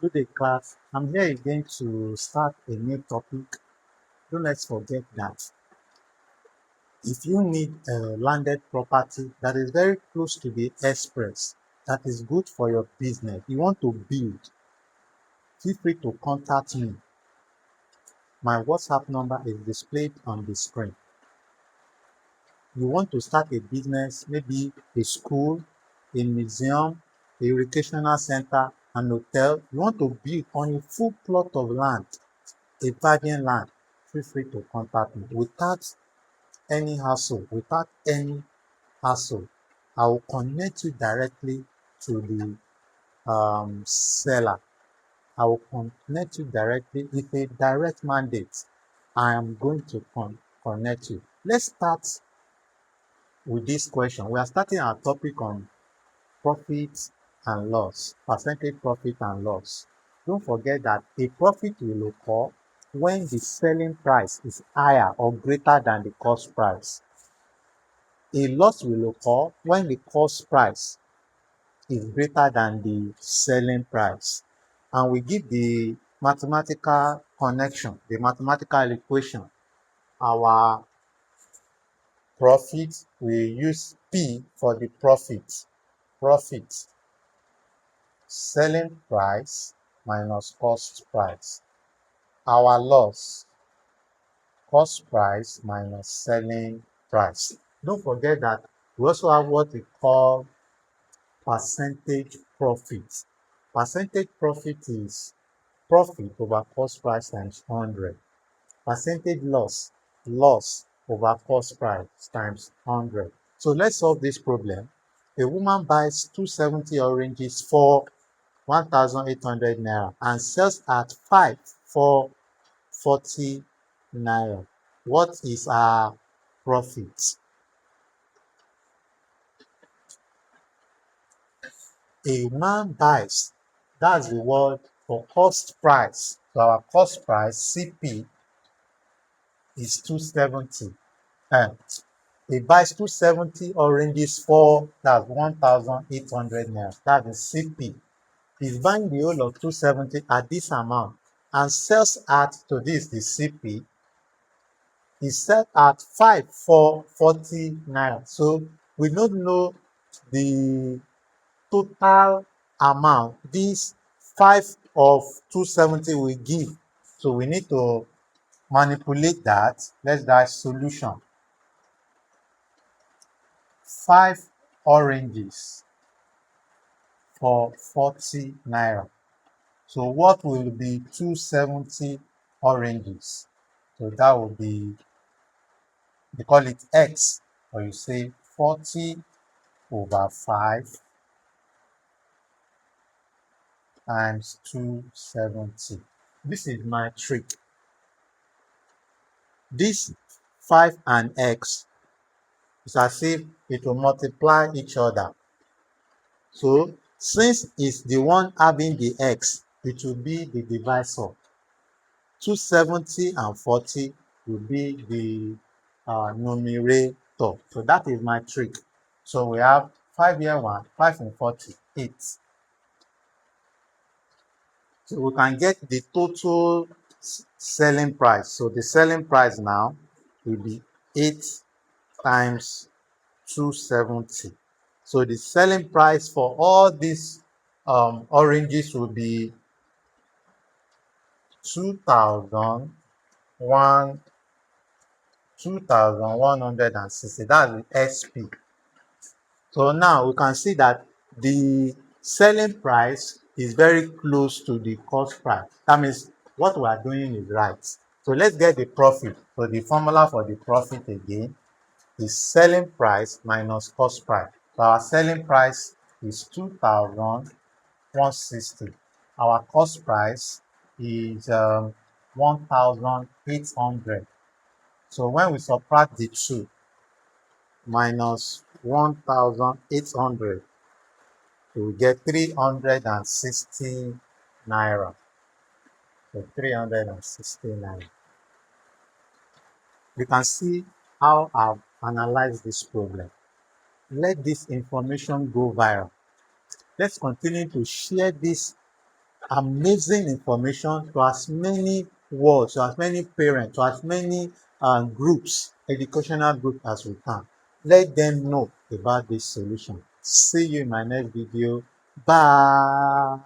Good day, class. I'm here again to start a new topic. Don't let's forget that if you need a landed property that is very close to the express, that is good for your business, you want to build, feel free to contact me. My WhatsApp number is displayed on the screen. You want to start a business, maybe a school, a museum, a recreational center, an hotel. You want to build on a full plot of land, a virgin land, feel free to contact me without any hassle. I will connect you directly to the seller. I will connect you directly with a direct mandate. I am going to connect you. Let's start with this question. We are starting our topic on profit and loss, percentage profit and loss. Don't forget that a profit will occur when the selling price is higher or greater than the cost price. A loss will occur when the cost price is greater than the selling price. And we give the mathematical connection, the mathematical equation. Our profit, we use P for the profit. Profit, selling price minus cost price. Our loss, cost price minus selling price. Don't forget that we also have what we call percentage profit. Percentage profit is profit over cost price times 100. Percentage loss, loss over cost price times 100. So let's solve this problem. A woman buys 270 oranges for 1,800 naira and sells at 5 for 40 naira. What is her profit? A man buys, that's the word for cost price. So our cost price, CP, is 270. And he buys 270 oranges for, that's 1,800 naira. That is CP. He's buying the whole of 270 at this amount and sells at, to this, the CP, he set at 5 for 40 naira. So we don't know the total amount this 5 of 270 will give. So we need to manipulate that. Let's write solution. 5 oranges for 40 naira. So what will be 270 oranges? So that will be, they call it X, or you say 40 over 5 times 270. This is my trick. This 5 and X is as if it will multiply each other. So since it's the one having the X, it will be the divisor. 270 and 40 will be the numerator. So that is my trick. So we have 5 here, 1, 5 and 40, 8. So we can get the total selling price. So the selling price now will be 8 times 270. So the selling price for all these oranges will be 2,160. That's the SP. So now we can see that the selling price is very close to the cost price. That means what we are doing is right. So let's get the profit. So the formula for the profit again is selling price minus cost price. So our selling price is 2,160. Our cost price is 1,800. So when we subtract the two minus 1,800, we get 360 naira. So 360 naira. You can see how I've analyzed this problem. Let this information go viral. Let's continue to share this amazing information to as many worlds, to as many parents, to as many groups, educational groups as we can. Let them know about this solution. See you in my next video. Bye.